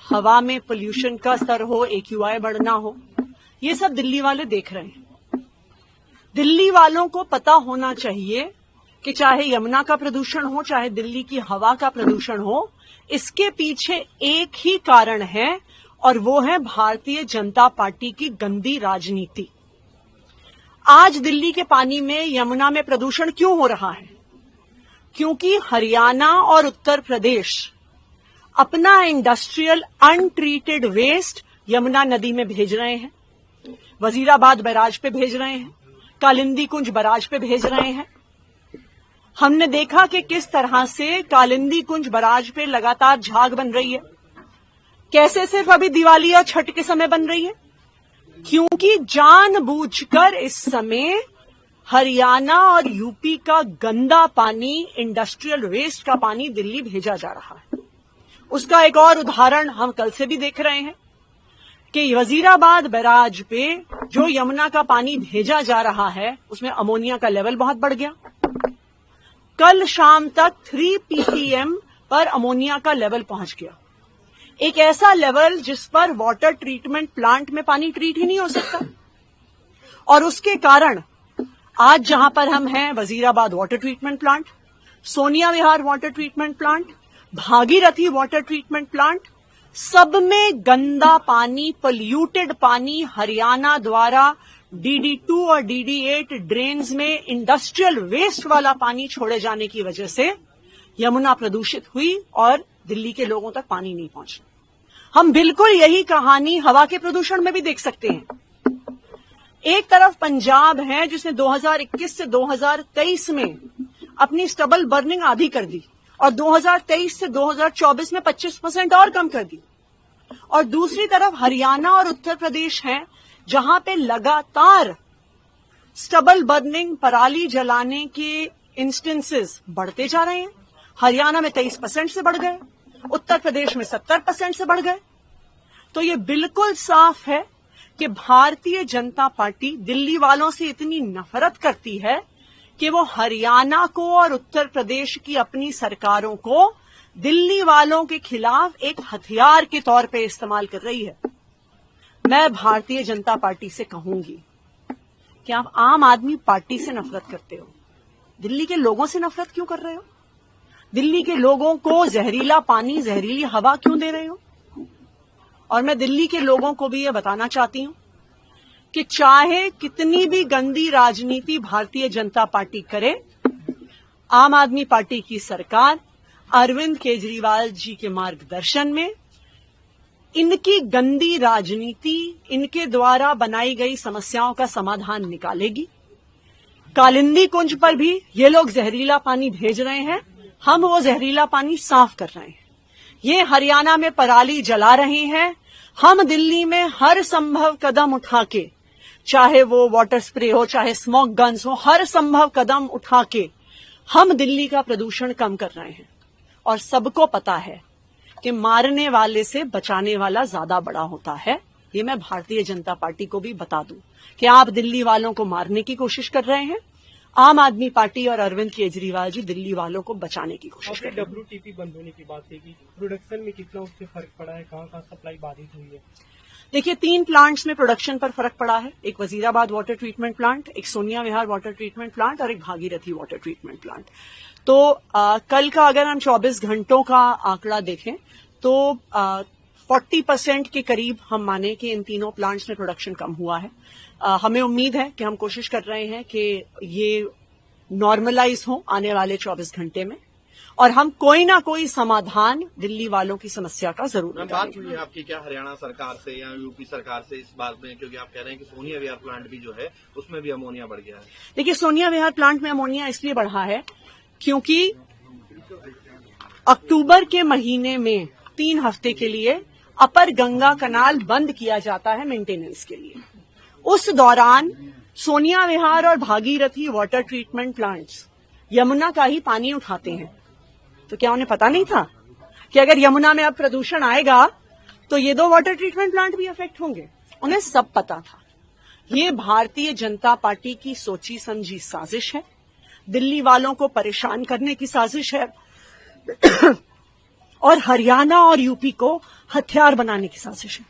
हवा में पोल्यूशन का स्तर हो, AQI बढ़ना हो, ये सब दिल्ली वाले देख रहे हैं। दिल्ली वालों को पता होना चाहिए कि चाहे यमुना का प्रदूषण हो, चाहे दिल्ली की हवा का प्रदूषण हो, इसके पीछे एक ही कारण है और वो है भारतीय जनता पार्टी की गंदी राजनीति। आज दिल्ली के पानी में, यमुना में प्रदूषण क्यों हो रहा है? क्योंकि हरियाणा और उत्तर प्रदेश अपना इंडस्ट्रियल अनट्रीटेड वेस्ट यमुना नदी में भेज रहे हैं, वजीराबाद बैराज पे भेज रहे हैं, कालिंदी कुंज बैराज पे भेज रहे हैं। हमने देखा कि किस तरह से कालिंदी कुंज बैराज पे लगातार झाग बन रही है। कैसे सिर्फ अभी दिवाली और छठ के समय बन रही है? क्योंकि जानबूझकर इस समय हरियाणा और यूपी का गंदा पानी, इंडस्ट्रियल वेस्ट का पानी दिल्ली भेजा जा रहा है। उसका एक और उदाहरण हम कल से भी देख रहे हैं कि वजीराबाद बैराज पे जो यमुना का पानी भेजा जा रहा है, उसमें अमोनिया का लेवल बहुत बढ़ गया। कल शाम तक 3 ppm पर अमोनिया का लेवल पहुंच गया। एक ऐसा लेवल जिस पर वाटर ट्रीटमेंट प्लांट में पानी ट्रीट ही नहीं हो सकता। और उसके कारण आज जहां पर हम हैं, Wazirabad water treatment plant, Sonia Vihar water treatment plant, Bhagirathi water treatment plant, सब में गंदा पानी, पोल्यूटेड पानी हरियाणा द्वारा DD2 और DD8 ड्रेन्स में इंडस्ट्रियल वेस्ट वाला पानी छोड़े जाने की वजह से यमुना प्रदूषित हुई और दिल्ली के लोगों तक पानी नहीं पहुंचा। हम बिल्कुल यही कहानी हवा के प्रदूषण में भी देख सकते हैं। एक तरफ पंजाब है जिसने 2021 से 2023 में अपनी स्टबल बर्निंग आधी कर दी और 2023 से 2024 में 25% और कम कर दी, और दूसरी तरफ हरियाणा और उत्तर प्रदेश है जहां पे लगातार स्टबल बर्निंग, पराली जलाने के इंस्टेंसेस बढ़ते जा रहे हैं। हरियाणा में 23% से बढ़ गए, उत्तर प्रदेश में 70% से बढ़ गए। तो ये बिल्कुल साफ है कि भारतीय जनता पार्टी दिल्ली वालों से इतनी नफरत करती है कि वो हरियाणा को और उत्तर प्रदेश की अपनी सरकारों को दिल्ली वालों के खिलाफ एक हथियार के तौर पे इस्तेमाल कर रही है। मैं भारतीय जनता पार्टी से कहूंगी कि आप आम आदमी पार्टी से नफरत करते हो, दिल्ली के लोगों से नफरत क्यों कर रहे हो? दिल्ली के लोगों को जहरीला पानी, जहरीली हवा क्यों दे रहे हो? और मैं दिल्ली के लोगों को भी यह बताना चाहती हूं कि चाहे कितनी भी गंदी राजनीति भारतीय जनता पार्टी करे, आम आदमी पार्टी की सरकार अरविंद केजरीवाल जी के मार्गदर्शन में इनकी गंदी राजनीति, इनके द्वारा बनाई गई समस्याओं का समाधान निकालेगी। कालिंदी कुंज पर भी ये लोग जहरीला पानी भेज रहे हैं, हम वो जहरीला पानी साफ कर रहे हैं। ये हरियाणा में पराली जला रहे हैं, हम दिल्ली में हर संभव कदम उठा के, चाहे वो वाटर स्प्रे हो, चाहे स्मोक गन्स हो, हर संभव कदम उठा के हम दिल्ली का प्रदूषण कम कर रहे हैं। और सबको पता है कि मारने वाले से बचाने वाला ज्यादा बड़ा होता है। ये मैं भारतीय जनता पार्टी को भी बता दूं कि आप दिल्ली वालों को मारने की कोशिश कर रहे हैं, आम आदमी पार्टी और अरविंद केजरीवाल जी दिल्ली वालों को बचाने की कोशिश कर रहे हैं। WTP बंद होने की बात है कि प्रोडक्शन में कितना उससे फर्क पड़ा है, कहाँ सप्लाई बाधित हुई है? देखिए, 3 प्लांट्स में प्रोडक्शन पर फर्क पड़ा है। एक वजीराबाद वाटर ट्रीटमेंट प्लांट, एक Sonia Vihar water treatment plant और एक भागीरथी वाटर ट्रीटमेंट प्लांट। तो कल का अगर हम 24 घंटों का आंकड़ा देखें तो 40% के करीब हम माने कि इन तीनों प्लांट्स में प्रोडक्शन कम हुआ है। हमें उम्मीद है कि हम कोशिश कर रहे हैं कि ये नॉर्मलाइज हो आने वाले 24 घंटे में, और हम कोई ना कोई समाधान दिल्ली वालों की समस्या का जरूर निकालेंगे। बात हुई है आपकी क्या हरियाणा सरकार से या यूपी सरकार से इस बात में, क्योंकि आप कह रहे हैं कि सोनिया विहार प्लांट भी जो है उसमें भी अमोनिया बढ़ गया है? देखिए, सोनिया विहार प्लांट में अमोनिया इसलिए बढ़ा है क्योंकि अक्टूबर के महीने में 3 हफ्ते के लिए अपर गंगा कनाल बंद किया जाता है मेंटेनेंस के लिए। उस दौरान सोनिया विहार और Bhagirathi water treatment plants Yamuna का ही पानी उठाते हैं। तो क्या उन्हें पता नहीं था कि अगर यमुना में अब प्रदूषण आएगा तो ये 2 वाटर ट्रीटमेंट प्लांट भी अफेक्ट होंगे? उन्हें सब पता था। ये भारतीय जनता पार्टी की सोची समझी साजिश है, दिल्ली वालों को परेशान करने की साजिश है और हरियाणा और यूपी को हथियार बनाने की साजिश है।